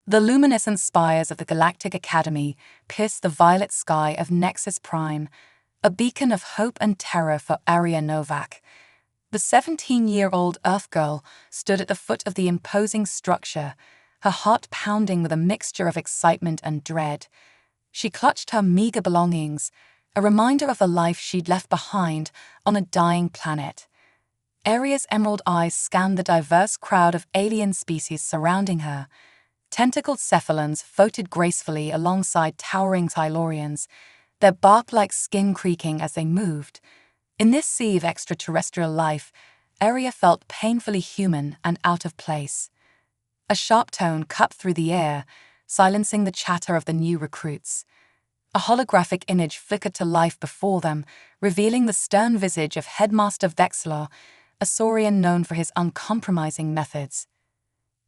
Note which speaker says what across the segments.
Speaker 1: The luminescent spires of the Galactic Academy pierced the violet sky of Nexus Prime, a beacon of hope and terror for Arya Novak. The 17-year-old Earth girl stood at the foot of the imposing structure, her heart pounding with a mixture of excitement and dread. She clutched her meager belongings, a reminder of the life she'd left behind on a dying planet. Arya's emerald eyes scanned the diverse crowd of alien species surrounding her. Tentacled cephalans floated gracefully alongside towering Tylorians, their bark-like skin creaking as they moved. In this sea of extraterrestrial life, Arya felt painfully human and out of place. A sharp tone cut through the air, silencing the chatter of the new recruits. A holographic image flickered to life before them, revealing the stern visage of Headmaster Vexilor, a Saurian known for his uncompromising methods.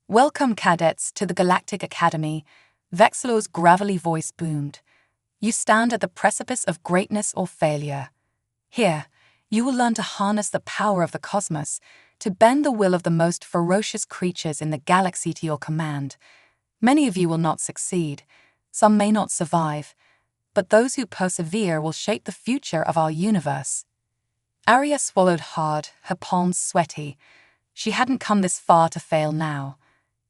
Speaker 1: "Welcome, cadets, to the Galactic Academy," Vexilor's gravelly voice boomed. "You stand at the precipice of greatness or failure. Here, you will learn to harness the power of the cosmos, to bend the will of the most ferocious creatures in the galaxy to your command. Many of you will not succeed, some may not survive, but those who persevere will shape the future of our universe." Arya swallowed hard, her palms sweaty. She hadn't come this far to fail now.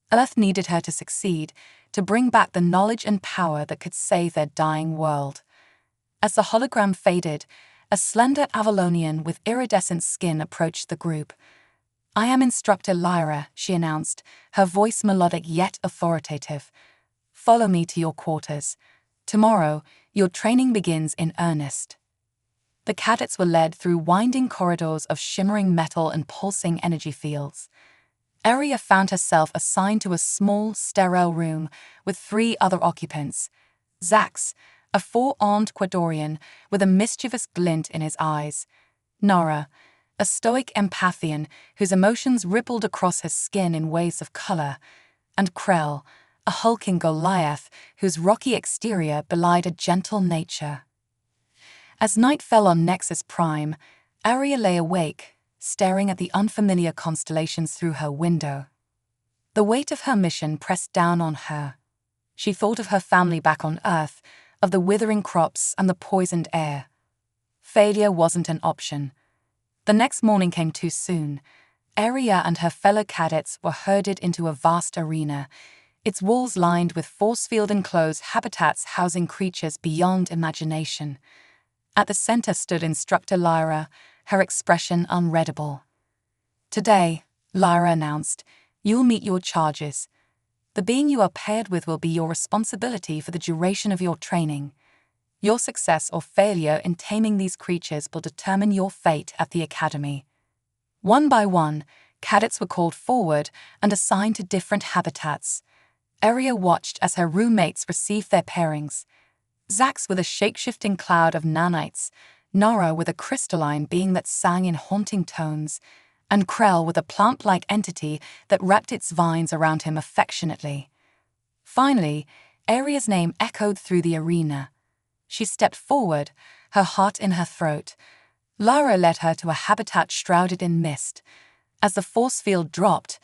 Speaker 1: Earth needed her to succeed, to bring back the knowledge and power that could save their dying world. As the hologram faded, a slender Avalonian with iridescent skin approached the group. "I am Instructor Lyra," she announced, her voice melodic yet authoritative. "Follow me to your quarters. Tomorrow, your training begins in earnest." The cadets were led through winding corridors of shimmering metal and pulsing energy fields. Arya found herself assigned to a small, sterile room with 3 other occupants. Zax, a 4-armed Quadorian with a mischievous glint in his eyes. Nara, a stoic Empathian whose emotions rippled across his skin in waves of color. And Krell, a hulking Goliath whose rocky exterior belied a gentle nature. As night fell on Nexus Prime, Arya lay awake, staring at the unfamiliar constellations through her window. The weight of her mission pressed down on her. She thought of her family back on Earth, of the withering crops and the poisoned air. Failure wasn't an option. The next morning came too soon. Arya and her fellow cadets were herded into a vast arena, its walls lined with force-field-enclosed habitats housing creatures beyond imagination. At the center stood Instructor Lyra, her expression unreadable. "Today," Lyra announced, "you'll meet your charges. The being you are paired with will be your responsibility for the duration of your training. Your success or failure in taming these creatures will determine your fate at the Academy." One by one, cadets were called forward and assigned to different habitats. Arya watched as her roommates received their pairings. Zax with a shape-shifting cloud of nanites, Nara with a crystalline being that sang in haunting tones, and Krell with a plant-like entity that wrapped its vines around him affectionately. Finally, Arya's name echoed through the arena. She stepped forward, her heart in her throat. Lyra led her to a habitat shrouded in mist. As the force field dropped,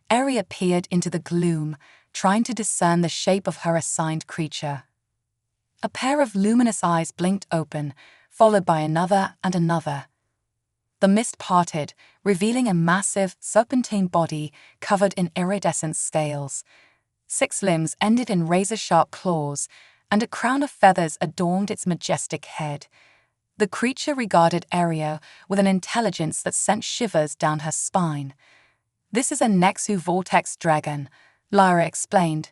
Speaker 1: Arya peered into the gloom, trying to discern the shape of her assigned creature. A pair of luminous eyes blinked open, followed by another and another. The mist parted, revealing a massive, serpentine body covered in iridescent scales. 6 limbs ended in razor-sharp claws, and a crown of feathers adorned its majestic head. The creature regarded Arya with an intelligence that sent shivers down her spine. "This is a Nexu Vortex Dragon," Lyra explained.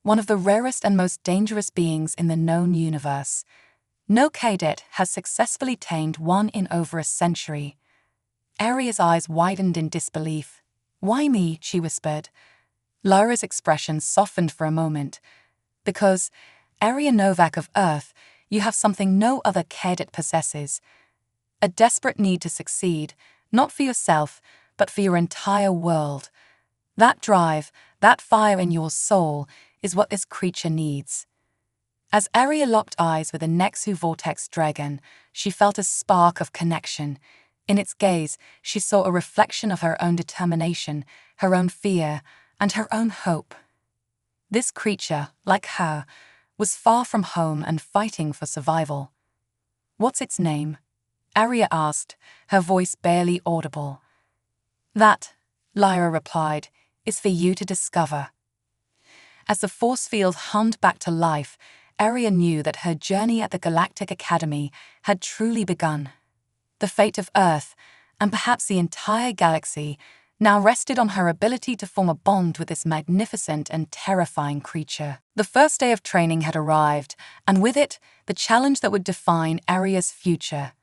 Speaker 1: "One of the rarest and most dangerous beings in the known universe. No cadet has successfully tamed one in over a century." Arya's eyes widened in disbelief. "Why me?" she whispered. Lyra's expression softened for a moment. "Because, Arya Novak of Earth, you have something no other cadet possesses. A desperate need to succeed, not for yourself, but for your entire world. That drive, that fire in your soul, is what this creature needs." As Arya locked eyes with the Nexu Vortex Dragon, she felt a spark of connection. In its gaze, she saw a reflection of her own determination, her own fear, and her own hope. This creature, like her, was far from home and fighting for survival. "What's its name?" Arya asked, her voice barely audible. "That," Lyra replied, "is for you to discover." As the force field hummed back to life, Arya knew that her journey at the Galactic Academy had truly begun. The fate of Earth, and perhaps the entire galaxy, now rested on her ability to form a bond with this magnificent and terrifying creature. The first day of training had arrived, and with it, the challenge that would define Arya's future.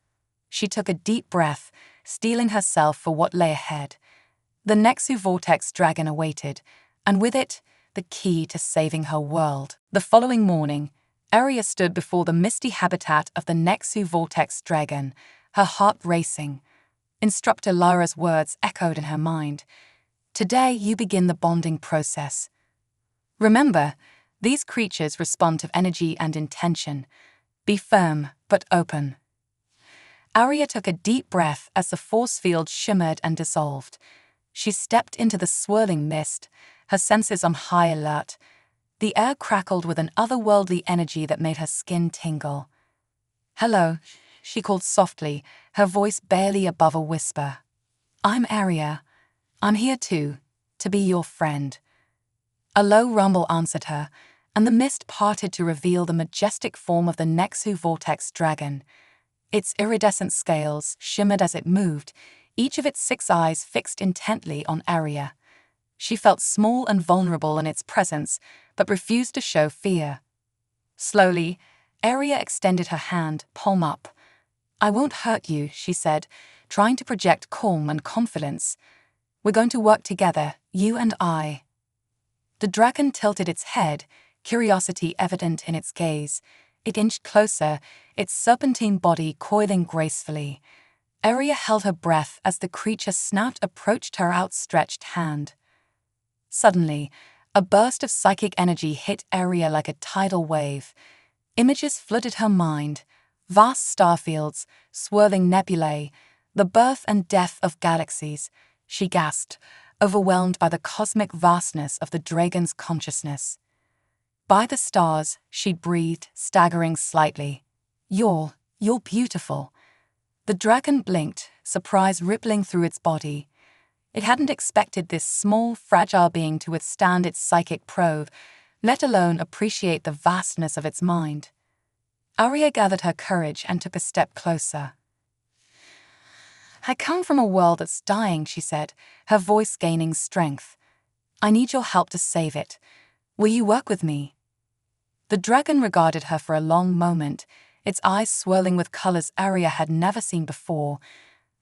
Speaker 1: She took a deep breath, steeling herself for what lay ahead. The Nexu Vortex Dragon awaited, and with it, the key to saving her world. The following morning, Arya stood before the misty habitat of the Nexu Vortex Dragon, her heart racing. Instructor Lyra's words echoed in her mind. "Today you begin the bonding process. Remember, these creatures respond to energy and intention. Be firm, but open." Arya took a deep breath as the force field shimmered and dissolved. She stepped into the swirling mist, her senses on high alert. The air crackled with an otherworldly energy that made her skin tingle. "Hello," she called softly, her voice barely above a whisper. "I'm Arya. I'm here to be your friend." A low rumble answered her, and the mist parted to reveal the majestic form of the Nexu Vortex Dragon. Its iridescent scales shimmered as it moved, each of its 6 eyes fixed intently on Arya. She felt small and vulnerable in its presence, but refused to show fear. Slowly, Arya extended her hand, palm up. "I won't hurt you," she said, trying to project calm and confidence. "We're going to work together, you and I." The dragon tilted its head, curiosity evident in its gaze. It inched closer, its serpentine body coiling gracefully. Arya held her breath as the creature's snout approached her outstretched hand. Suddenly, a burst of psychic energy hit Arya like a tidal wave. Images flooded her mind. Vast starfields, swirling nebulae, the birth and death of galaxies. She gasped, overwhelmed by the cosmic vastness of the dragon's consciousness. "By the stars," she breathed, staggering slightly. You're beautiful." The dragon blinked, surprise rippling through its body. It hadn't expected this small, fragile being to withstand its psychic probe, let alone appreciate the vastness of its mind. Arya gathered her courage and took a step closer. "I come from a world that's dying," she said, her voice gaining strength. "I need your help to save it. Will you work with me?" The dragon regarded her for a long moment, its eyes swirling with colors Arya had never seen before.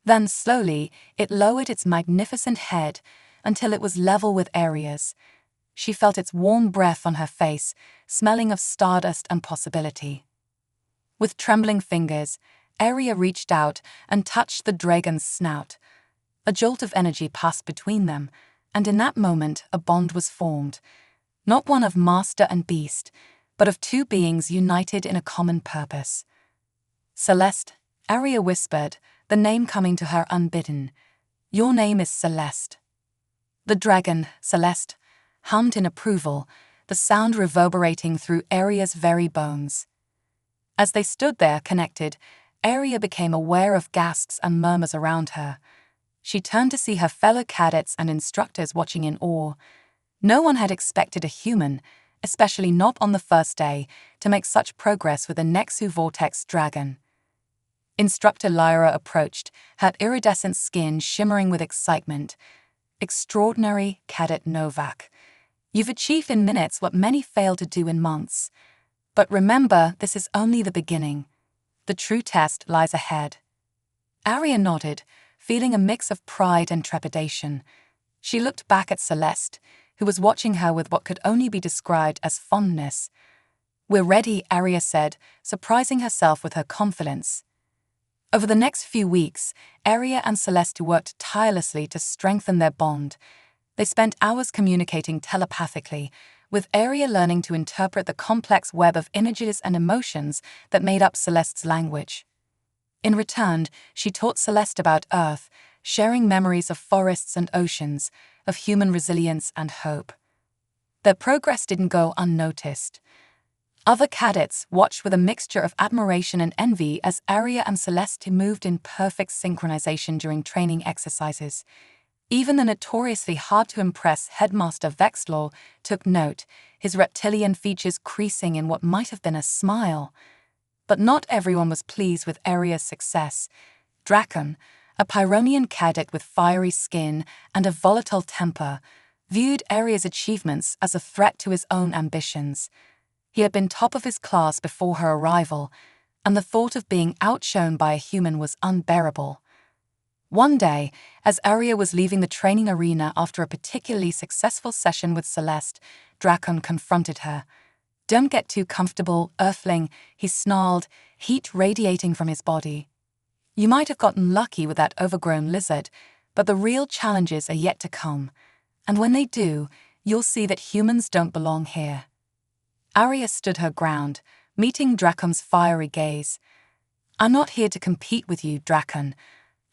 Speaker 1: Then slowly, it lowered its magnificent head until it was level with Arya's. She felt its warm breath on her face, smelling of stardust and possibility. With trembling fingers, Arya reached out and touched the dragon's snout. A jolt of energy passed between them, and in that moment a bond was formed. Not one of master and beast, but of 2 beings united in a common purpose. "Celeste," Arya whispered, the name coming to her unbidden. "Your name is Celeste." The dragon, Celeste, hummed in approval, the sound reverberating through Arya's very bones. As they stood there connected, Arya became aware of gasps and murmurs around her. She turned to see her fellow cadets and instructors watching in awe. No one had expected a human, especially not on the first day, to make such progress with the Nexu Vortex Dragon. Instructor Lyra approached, her iridescent skin shimmering with excitement. "Extraordinary, Cadet Novak. You've achieved in minutes what many fail to do in months. But remember, this is only the beginning. The true test lies ahead." Arya nodded, feeling a mix of pride and trepidation. She looked back at Celeste, who was watching her with what could only be described as fondness. "We're ready," Arya said, surprising herself with her confidence. Over the next few weeks, Arya and Celeste worked tirelessly to strengthen their bond. They spent hours communicating telepathically, with Arya learning to interpret the complex web of images and emotions that made up Celeste's language. In return, she taught Celeste about Earth, sharing memories of forests and oceans, of human resilience and hope. Their progress didn't go unnoticed. Other cadets watched with a mixture of admiration and envy as Aria and Celeste moved in perfect synchronization during training exercises. Even the notoriously hard-to-impress Headmaster Vexlaw took note, his reptilian features creasing in what might have been a smile. But not everyone was pleased with Aria's success. Drakon, a Pyronian cadet with fiery skin and a volatile temper, viewed Aria's achievements as a threat to his own ambitions. He had been top of his class before her arrival, and the thought of being outshone by a human was unbearable. One day, as Aria was leaving the training arena after a particularly successful session with Celeste, Drakon confronted her. "Don't get too comfortable, Earthling," he snarled, heat radiating from his body. "You might have gotten lucky with that overgrown lizard, but the real challenges are yet to come. And when they do, you'll see that humans don't belong here." Aria stood her ground, meeting Drakon's fiery gaze. "I'm not here to compete with you, Drakon.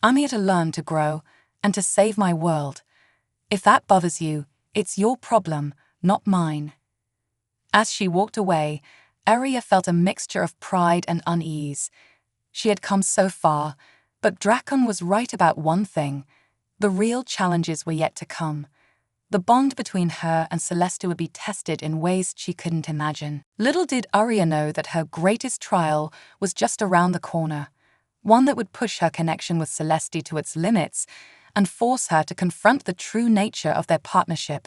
Speaker 1: I'm here to learn to grow, and to save my world. If that bothers you, it's your problem, not mine." As she walked away, Aria felt a mixture of pride and unease. She had come so far, but Drakon was right about one thing. The real challenges were yet to come. The bond between her and Celeste would be tested in ways she couldn't imagine. Little did Aria know that her greatest trial was just around the corner, one that would push her connection with Celeste to its limits and force her to confront the true nature of their partnership.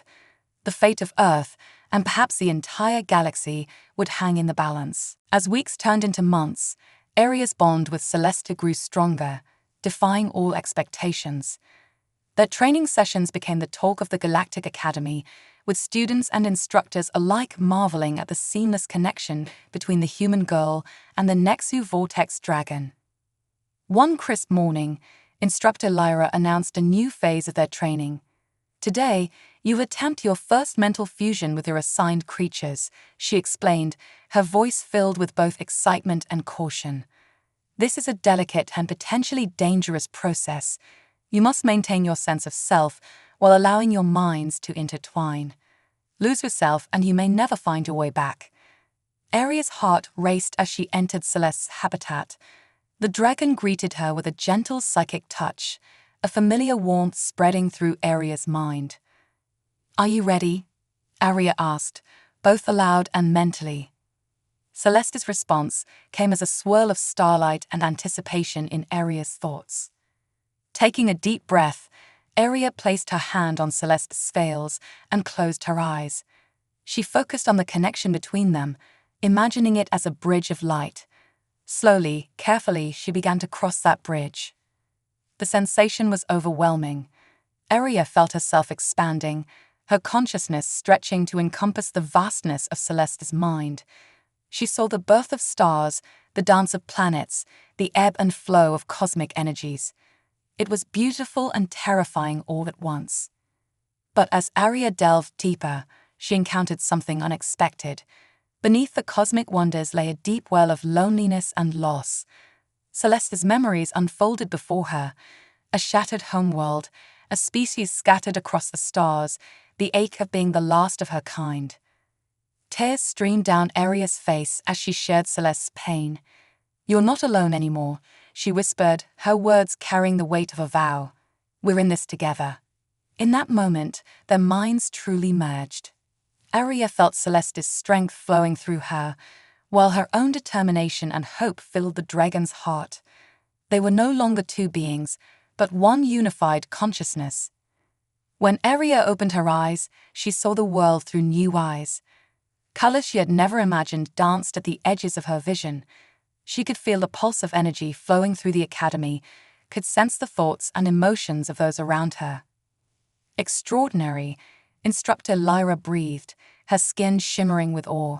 Speaker 1: The fate of Earth, and perhaps the entire galaxy, would hang in the balance. As weeks turned into months, Aria's bond with Celeste grew stronger, defying all expectations. Their training sessions became the talk of the Galactic Academy, with students and instructors alike marveling at the seamless connection between the human girl and the Nexu Vortex dragon. One crisp morning, Instructor Lyra announced a new phase of their training. "Today, you attempt your first mental fusion with your assigned creatures," she explained, her voice filled with both excitement and caution. "This is a delicate and potentially dangerous process. You must maintain your sense of self while allowing your minds to intertwine. Lose yourself and you may never find your way back." Aria's heart raced as she entered Celeste's habitat. The dragon greeted her with a gentle psychic touch, a familiar warmth spreading through Aria's mind. "Are you ready?" Aria asked, both aloud and mentally. Celeste's response came as a swirl of starlight and anticipation in Aria's thoughts. Taking a deep breath, Aria placed her hand on Celeste's scales and closed her eyes. She focused on the connection between them, imagining it as a bridge of light. Slowly, carefully, she began to cross that bridge. The sensation was overwhelming. Aria felt herself expanding, her consciousness stretching to encompass the vastness of Celeste's mind. She saw the birth of stars, the dance of planets, the ebb and flow of cosmic energies. It was beautiful and terrifying all at once. But as Aria delved deeper, she encountered something unexpected. Beneath the cosmic wonders lay a deep well of loneliness and loss. Celeste's memories unfolded before her, a shattered homeworld, a species scattered across the stars, the ache of being the last of her kind. Tears streamed down Aria's face as she shared Celeste's pain. "You're not alone anymore," she whispered, her words carrying the weight of a vow. "We're in this together." In that moment, their minds truly merged. Aria felt Celeste's strength flowing through her, while her own determination and hope filled the dragon's heart. They were no longer two beings, but one unified consciousness. When Aria opened her eyes, she saw the world through new eyes. Colors she had never imagined danced at the edges of her vision. She could feel the pulse of energy flowing through the academy, could sense the thoughts and emotions of those around her. "Extraordinary," Instructor Lyra breathed, her skin shimmering with awe.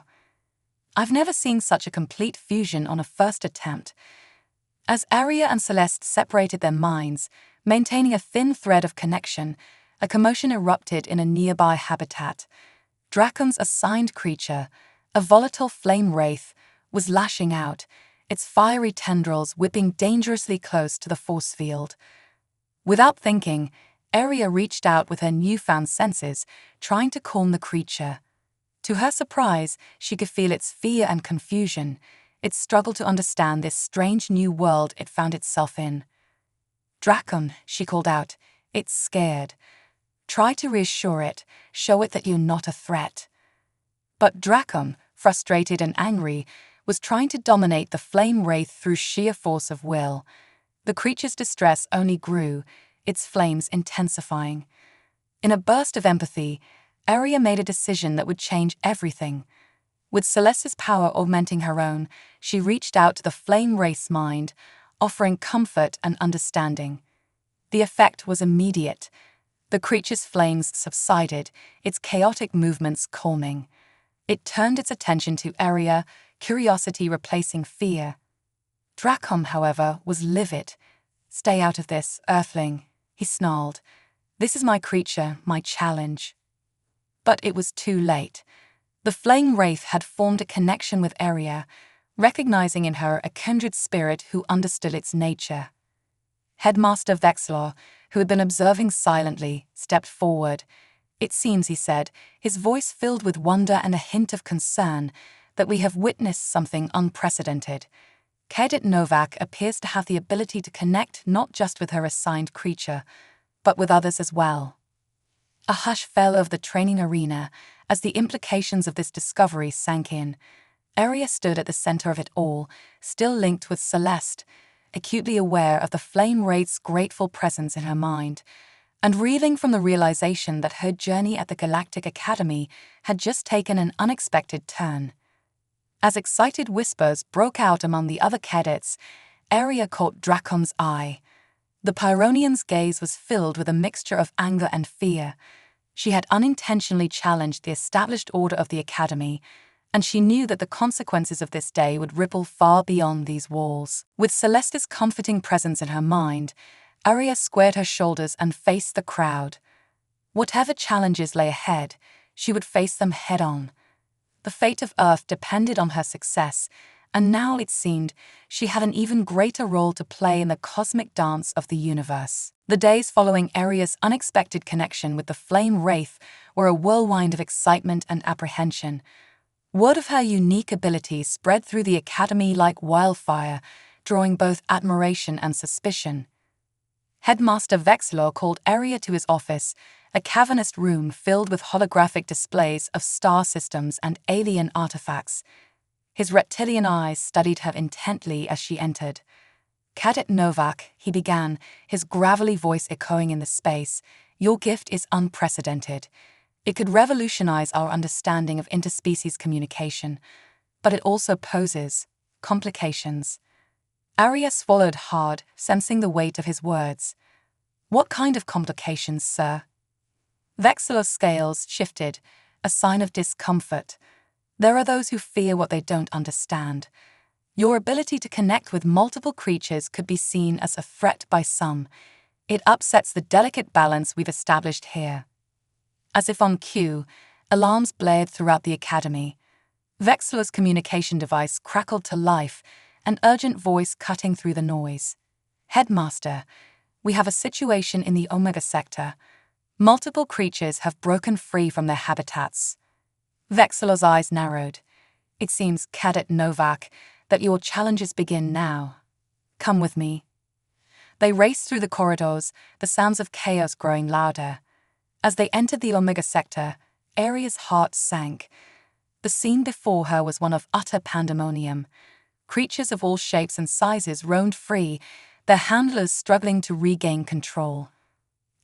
Speaker 1: "I've never seen such a complete fusion on a first attempt." As Aria and Celeste separated their minds, maintaining a thin thread of connection, a commotion erupted in a nearby habitat. Drakon's assigned creature, a volatile flame wraith, was lashing out, its fiery tendrils whipping dangerously close to the force field. Without thinking, Aria reached out with her newfound senses, trying to calm the creature. To her surprise, she could feel its fear and confusion, its struggle to understand this strange new world it found itself in. "Dracon," she called out, "it's scared. Try to reassure it, show it that you're not a threat." But Dracon, frustrated and angry, was trying to dominate the flame wraith through sheer force of will. The creature's distress only grew, its flames intensifying. In a burst of empathy, Arya made a decision that would change everything. With Celeste's power augmenting her own, she reached out to the flame wraith's mind, offering comfort and understanding. The effect was immediate. The creature's flames subsided, its chaotic movements calming. It turned its attention to Arya, curiosity replacing fear. Dracon, however, was livid. "Stay out of this, Earthling," he snarled. "This is my creature, my challenge." But it was too late. The flame wraith had formed a connection with Arya, recognizing in her a kindred spirit who understood its nature. Headmaster Vexlor, who had been observing silently, stepped forward. "It seems," he said, his voice filled with wonder and a hint of concern, "that we have witnessed something unprecedented. Cadet Novak appears to have the ability to connect not just with her assigned creature, but with others as well." A hush fell over the training arena as the implications of this discovery sank in. Arya stood at the center of it all, still linked with Celeste, acutely aware of the flame wraith's grateful presence in her mind, and reeling from the realization that her journey at the Galactic Academy had just taken an unexpected turn. As excited whispers broke out among the other cadets, Arya caught Dracon's eye. The Pyronian's gaze was filled with a mixture of anger and fear. She had unintentionally challenged the established order of the Academy, and she knew that the consequences of this day would ripple far beyond these walls. With Celeste's comforting presence in her mind, Arya squared her shoulders and faced the crowd. Whatever challenges lay ahead, she would face them head-on. The fate of Earth depended on her success, and now it seemed she had an even greater role to play in the cosmic dance of the universe. The days following Arya's unexpected connection with the flame wraith were a whirlwind of excitement and apprehension. Word of her unique abilities spread through the Academy like wildfire, drawing both admiration and suspicion. Headmaster Vexlor called Arya to his office, a cavernous room filled with holographic displays of star systems and alien artifacts. His reptilian eyes studied her intently as she entered. "Cadet Novak," he began, his gravelly voice echoing in the space, "your gift is unprecedented. It could revolutionize our understanding of interspecies communication, but it also poses complications." Arya swallowed hard, sensing the weight of his words. "What kind of complications, sir?" Vexilor's scales shifted, a sign of discomfort. "There are those who fear what they don't understand. Your ability to connect with multiple creatures could be seen as a threat by some. It upsets the delicate balance we've established here." As if on cue, alarms blared throughout the Academy. Vexilor's communication device crackled to life, an urgent voice cutting through the noise. "Headmaster, we have a situation in the Omega Sector. Multiple creatures have broken free from their habitats." Vexilor's eyes narrowed. "It seems, Cadet Novak, that your challenges begin now. Come with me." They raced through the corridors, the sounds of chaos growing louder. As they entered the Omega Sector, Arya's heart sank. The scene before her was one of utter pandemonium. Creatures of all shapes and sizes roamed free, their handlers struggling to regain control.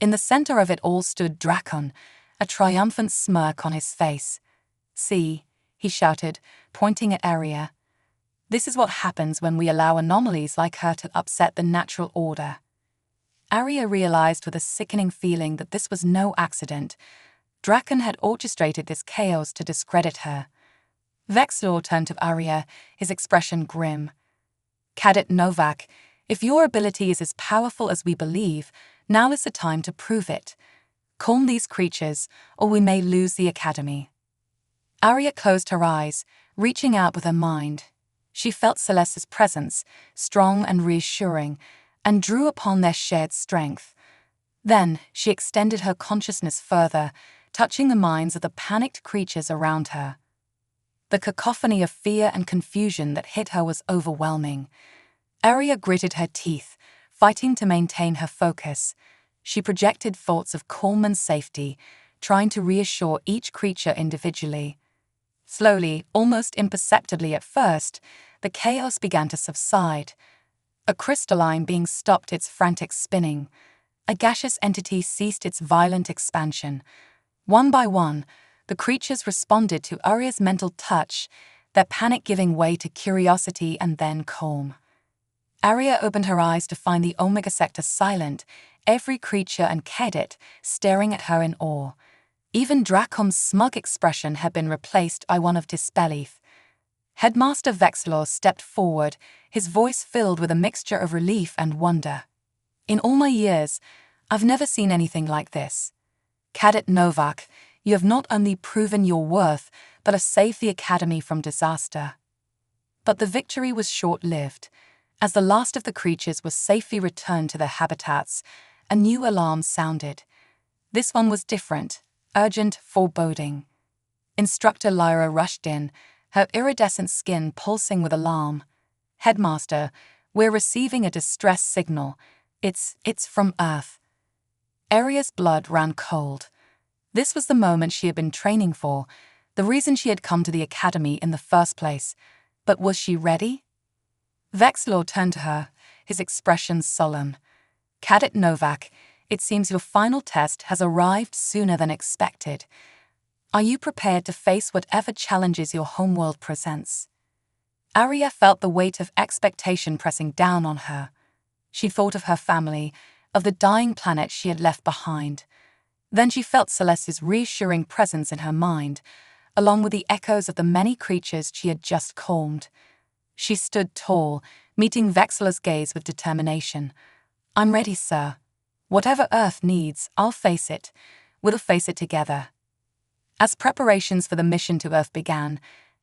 Speaker 1: In the center of it all stood Dracon, a triumphant smirk on his face. "See," he shouted, pointing at Arya. "This is what happens when we allow anomalies like her to upset the natural order." Arya realized with a sickening feeling that this was no accident. Dracon had orchestrated this chaos to discredit her. Vexlor turned to Arya, his expression grim. "Cadet Novak, if your ability is as powerful as we believe, now is the time to prove it. Calm these creatures, or we may lose the Academy." Arya closed her eyes, reaching out with her mind. She felt Celeste's presence, strong and reassuring, and drew upon their shared strength. Then she extended her consciousness further, touching the minds of the panicked creatures around her. The cacophony of fear and confusion that hit her was overwhelming. Arya gritted her teeth, fighting to maintain her focus. She projected thoughts of calm and safety, trying to reassure each creature individually. Slowly, almost imperceptibly at first, the chaos began to subside. A crystalline being stopped its frantic spinning. A gaseous entity ceased its violent expansion. One by one, the creatures responded to Arya's mental touch, their panic giving way to curiosity and then calm. Arya opened her eyes to find the Omega Sector silent, every creature and cadet staring at her in awe. Even Dracom's smug expression had been replaced by one of disbelief. Headmaster Vexilor stepped forward, his voice filled with a mixture of relief and wonder. "In all my years, I've never seen anything like this. Cadet Novak, you have not only proven your worth, but have saved the Academy from disaster." But the victory was short-lived. As the last of the creatures was safely returned to their habitats, a new alarm sounded. This one was different, urgent, foreboding. Instructor Lyra rushed in, her iridescent skin pulsing with alarm. "Headmaster, we're receiving a distress signal. It's from Earth." Arya's blood ran cold. This was the moment she had been training for, the reason she had come to the Academy in the first place. But was she ready? Vexilor turned to her, his expression solemn. "Cadet Novak, it seems your final test has arrived sooner than expected. Are you prepared to face whatever challenges your homeworld presents?" Arya felt the weight of expectation pressing down on her. She thought of her family, of the dying planet she had left behind. Then she felt Celeste's reassuring presence in her mind, along with the echoes of the many creatures she had just calmed. She stood tall, meeting Vexilor's gaze with determination. "I'm ready, sir. Whatever Earth needs, I'll face it. We'll face it together." As preparations for the mission to Earth began,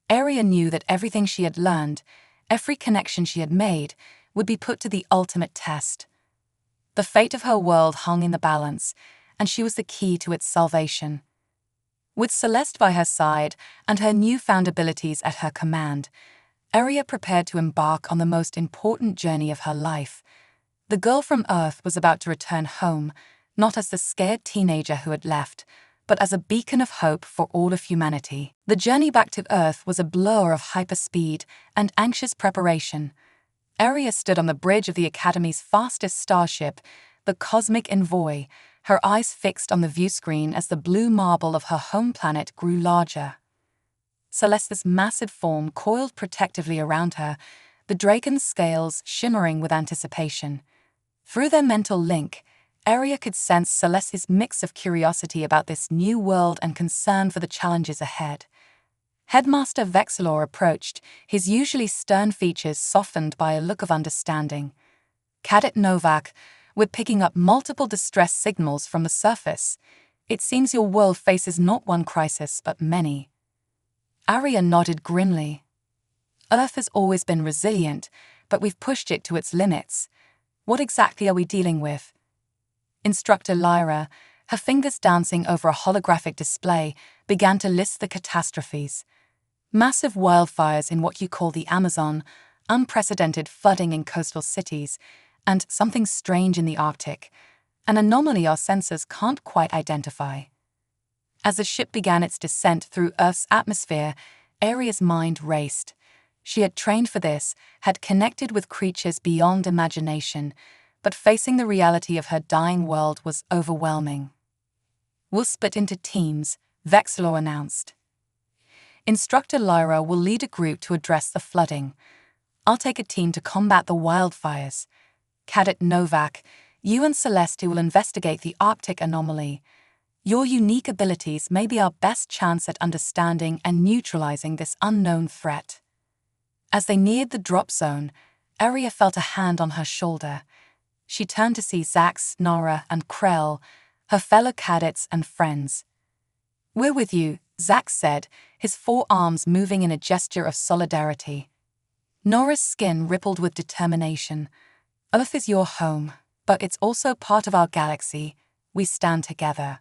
Speaker 1: Arya knew that everything she had learned, every connection she had made, would be put to the ultimate test. The fate of her world hung in the balance, and she was the key to its salvation. With Celeste by her side and her newfound abilities at her command, Arya prepared to embark on the most important journey of her life. The girl from Earth was about to return home, not as the scared teenager who had left, but as a beacon of hope for all of humanity. The journey back to Earth was a blur of hyperspeed and anxious preparation. Arya stood on the bridge of the Academy's fastest starship, the Cosmic Envoy, her eyes fixed on the viewscreen as the blue marble of her home planet grew larger. Celeste's massive form coiled protectively around her, the dragon's scales shimmering with anticipation. Through their mental link, Arya could sense Celeste's mix of curiosity about this new world and concern for the challenges ahead. Headmaster Vexilor approached, his usually stern features softened by a look of understanding. "Cadet Novak, we're picking up multiple distress signals from the surface. It seems your world faces not one crisis, but many." Arya nodded grimly. "Earth has always been resilient, but we've pushed it to its limits. What exactly are we dealing with?" Instructor Lyra, her fingers dancing over a holographic display, began to list the catastrophes. Massive wildfires in what you call the Amazon, unprecedented flooding in coastal cities, and something strange in the Arctic, an anomaly our sensors can't quite identify. As the ship began its descent through Earth's atmosphere, Arya's mind raced. She had trained for this, had connected with creatures beyond imagination, but facing the reality of her dying world was overwhelming. "We'll split into teams," Vexilor announced. "Instructor Lyra will lead a group to address the flooding. I'll take a team to combat the wildfires. Cadet Novak, you and Celeste will investigate the Arctic anomaly. Your unique abilities may be our best chance at understanding and neutralizing this unknown threat." As they neared the drop zone, Arya felt a hand on her shoulder. She turned to see Zax, Nora, and Krell, her fellow cadets and friends. "We're with you," Zax said, his forearms moving in a gesture of solidarity. Nora's skin rippled with determination. "Earth is your home, but it's also part of our galaxy. We stand together."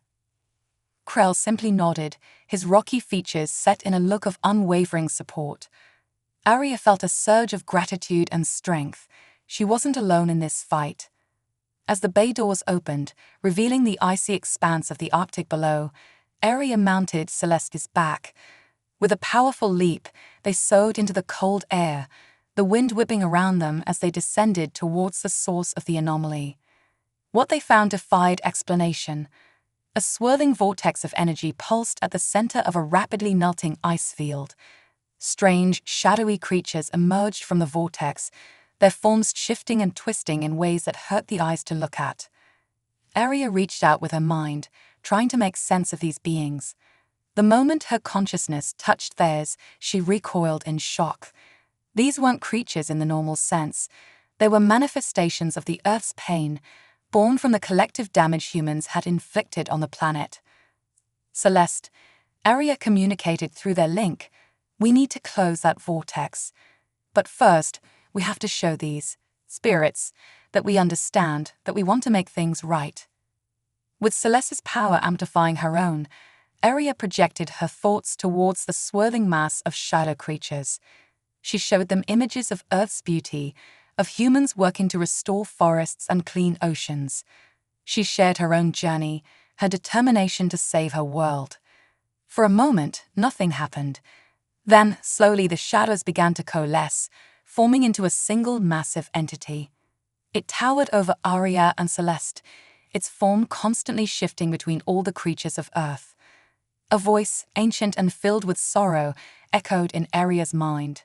Speaker 1: Krell simply nodded, his rocky features set in a look of unwavering support. Arya felt a surge of gratitude and strength. She wasn't alone in this fight. As the bay doors opened, revealing the icy expanse of the Arctic below, Arya mounted Celeste's back. With a powerful leap, they soared into the cold air, the wind whipping around them as they descended towards the source of the anomaly. What they found defied explanation. A swirling vortex of energy pulsed at the center of a rapidly melting ice field. Strange, shadowy creatures emerged from the vortex, their forms shifting and twisting in ways that hurt the eyes to look at. Arya reached out with her mind, trying to make sense of these beings. The moment her consciousness touched theirs, she recoiled in shock. These weren't creatures in the normal sense. They were manifestations of the Earth's pain, born from the collective damage humans had inflicted on the planet. Celeste, Arya communicated through their link. We need to close that vortex. But first, we have to show these spirits that we understand, that we want to make things right. With Celeste's power amplifying her own, Arya projected her thoughts towards the swirling mass of shadow creatures. She showed them images of Earth's beauty, of humans working to restore forests and clean oceans. She shared her own journey, her determination to save her world. For a moment, nothing happened. Then, slowly, the shadows began to coalesce, forming into a single massive entity. It towered over Arya and Celeste, its form constantly shifting between all the creatures of Earth. A voice, ancient and filled with sorrow, echoed in Arya's mind.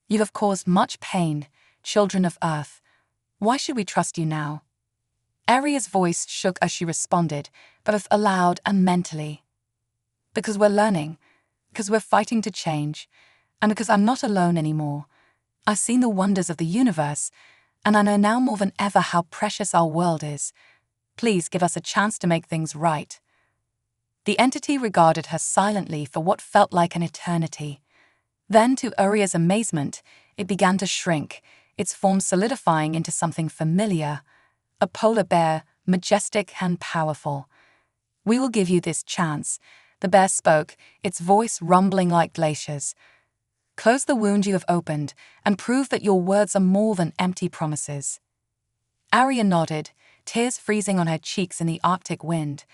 Speaker 1: You have caused much pain, children of Earth. Why should we trust you now? Arya's voice shook as she responded, both aloud and mentally. Because we're learning, because we're fighting to change, and because I'm not alone anymore. I've seen the wonders of the universe, and I know now more than ever how precious our world is. Please give us a chance to make things right. The entity regarded her silently for what felt like an eternity. Then, to Arya's amazement, it began to shrink, its form solidifying into something familiar. A polar bear, majestic and powerful. We will give you this chance, the bear spoke, its voice rumbling like glaciers. Close the wound you have opened, and prove that your words are more than empty promises. Arya nodded, tears freezing on her cheeks in the Arctic wind.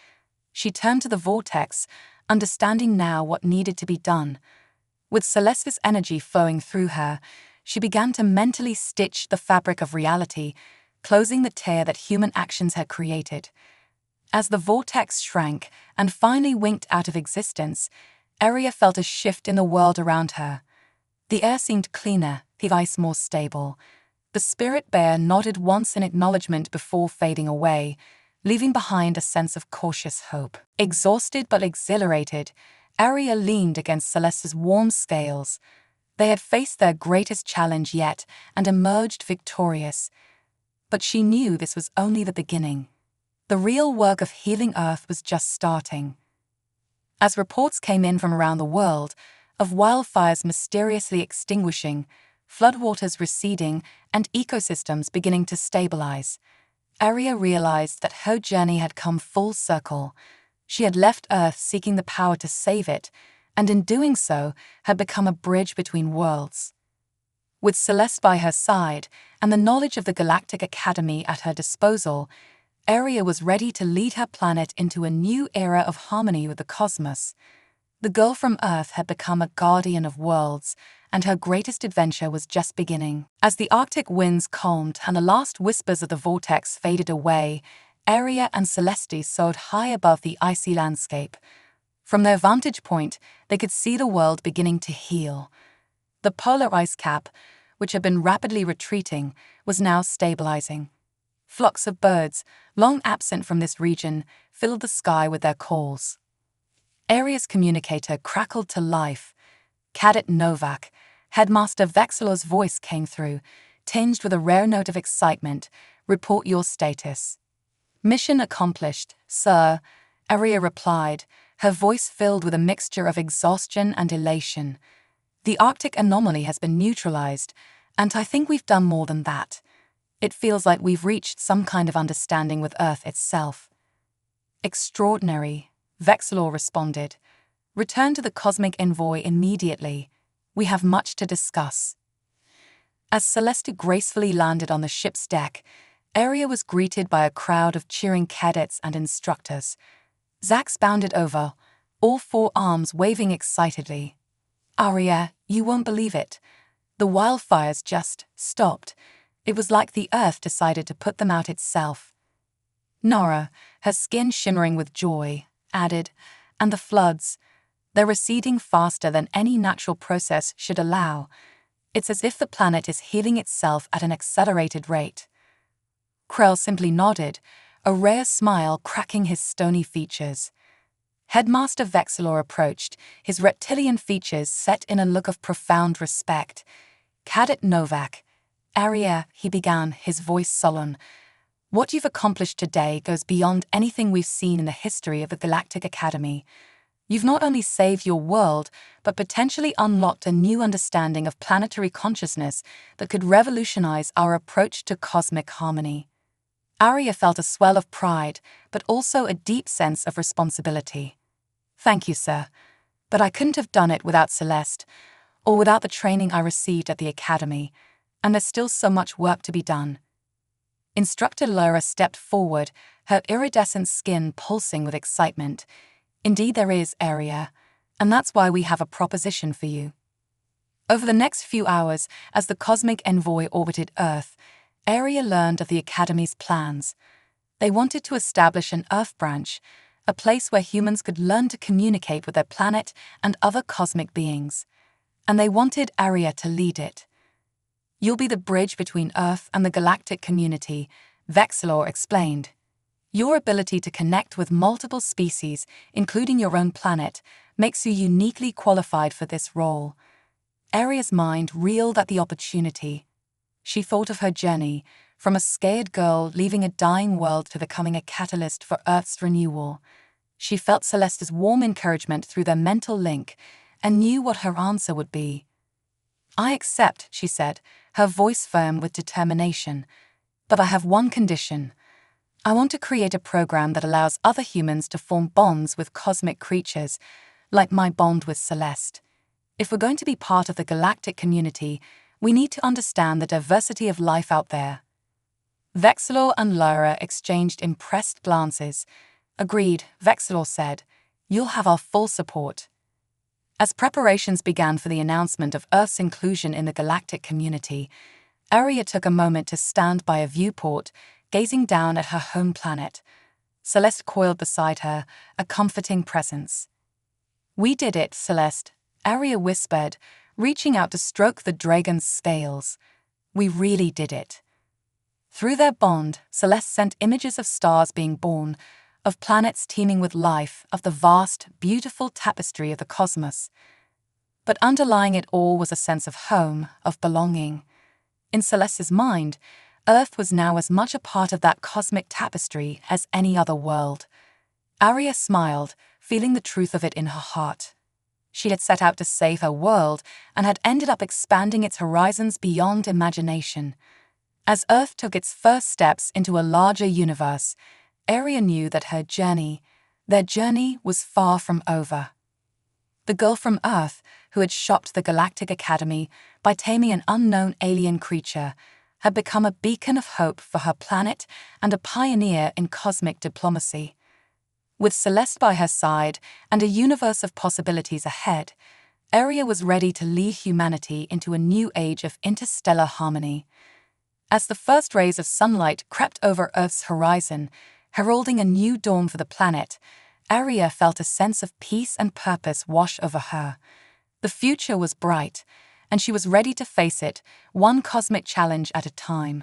Speaker 1: She turned to the vortex, understanding now what needed to be done. With Celeste's energy flowing through her, she began to mentally stitch the fabric of reality, closing the tear that human actions had created. As the vortex shrank and finally winked out of existence, Arya felt a shift in the world around her. The air seemed cleaner, the ice more stable. The spirit bear nodded once in acknowledgement before fading away, leaving behind a sense of cautious hope. Exhausted but exhilarated, Arya leaned against Celeste's warm scales. They had faced their greatest challenge yet and emerged victorious. But she knew this was only the beginning. The real work of healing Earth was just starting. As reports came in from around the world, of wildfires mysteriously extinguishing, floodwaters receding, and ecosystems beginning to stabilize, Arya realized that her journey had come full circle. She had left Earth seeking the power to save it, and in doing so had become a bridge between worlds. With Celeste by her side and the knowledge of the Galactic Academy at her disposal, Arya was ready to lead her planet into a new era of harmony with the cosmos. The girl from Earth had become a guardian of worlds, and her greatest adventure was just beginning. As the Arctic winds calmed and the last whispers of the vortex faded away, Arya and Celeste soared high above the icy landscape. From their vantage point, they could see the world beginning to heal. The polar ice cap, which had been rapidly retreating, was now stabilizing. Flocks of birds, long absent from this region, filled the sky with their calls. Arya's communicator crackled to life. Cadet Novak, Headmaster Vexilor's voice came through, tinged with a rare note of excitement. Report your status. Mission accomplished, sir, Arya replied, her voice filled with a mixture of exhaustion and elation. The Arctic anomaly has been neutralized, and I think we've done more than that. It feels like we've reached some kind of understanding with Earth itself. Extraordinary, Vexilor responded. "Return to the cosmic envoy immediately. We have much to discuss." As Celeste gracefully landed on the ship's deck, Aria was greeted by a crowd of cheering cadets and instructors. Zax bounded over, all four arms waving excitedly. "Aria, you won't believe it. The wildfires just stopped. It was like the Earth decided to put them out itself." Nara, her skin shimmering with joy, added, "And the floods. They're receding faster than any natural process should allow. It's as if the planet is healing itself at an accelerated rate." Krell simply nodded, a rare smile cracking his stony features. Headmaster Vexilor approached, his reptilian features set in a look of profound respect. "Cadet Novak, Aria," he began, his voice sullen, "what you've accomplished today goes beyond anything we've seen in the history of the Galactic Academy. You've not only saved your world, but potentially unlocked a new understanding of planetary consciousness that could revolutionize our approach to cosmic harmony." Aria felt a swell of pride, but also a deep sense of responsibility. "Thank you, sir. But I couldn't have done it without Celeste, or without the training I received at the Academy, and there's still so much work to be done." Instructor Lyra stepped forward, her iridescent skin pulsing with excitement. "Indeed there is, Aria, and that's why we have a proposition for you." Over the next few hours, as the cosmic envoy orbited Earth, Aria learned of the Academy's plans. They wanted to establish an Earth branch, a place where humans could learn to communicate with their planet and other cosmic beings. And they wanted Aria to lead it. "You'll be the bridge between Earth and the galactic community," Vexilor explained. "Your ability to connect with multiple species, including your own planet, makes you uniquely qualified for this role." Aria's mind reeled at the opportunity. She thought of her journey, from a scared girl leaving a dying world to becoming a catalyst for Earth's renewal. She felt Celeste's warm encouragement through their mental link, and knew what her answer would be. "I accept," she said, her voice firm with determination. "But I have one condition. I want to create a program that allows other humans to form bonds with cosmic creatures, like my bond with Celeste. If we're going to be part of the galactic community, we need to understand the diversity of life out there." Vexilor and Lyra exchanged impressed glances. "Agreed," Vexilor said. "You'll have our full support." As preparations began for the announcement of Earth's inclusion in the galactic community, Aria took a moment to stand by a viewport, gazing down at her home planet. Celeste coiled beside her, a comforting presence. "We did it, Celeste," Aria whispered, reaching out to stroke the dragon's scales. "We really did it." Through their bond, Celeste sent images of stars being born, of planets teeming with life, of the vast, beautiful tapestry of the cosmos. But underlying it all was a sense of home, of belonging. In Celeste's mind, Earth was now as much a part of that cosmic tapestry as any other world. Aria smiled, feeling the truth of it in her heart. She had set out to save her world and had ended up expanding its horizons beyond imagination. As Earth took its first steps into a larger universe, Aria knew that their journey was far from over. The girl from Earth, who had shocked the Galactic Academy by taming an unknown alien creature, had become a beacon of hope for her planet and a pioneer in cosmic diplomacy. With Celeste by her side and a universe of possibilities ahead, Aria was ready to lead humanity into a new age of interstellar harmony. As the first rays of sunlight crept over Earth's horizon, heralding a new dawn for the planet, Aria felt a sense of peace and purpose wash over her. The future was bright, and she was ready to face it, one cosmic challenge at a time.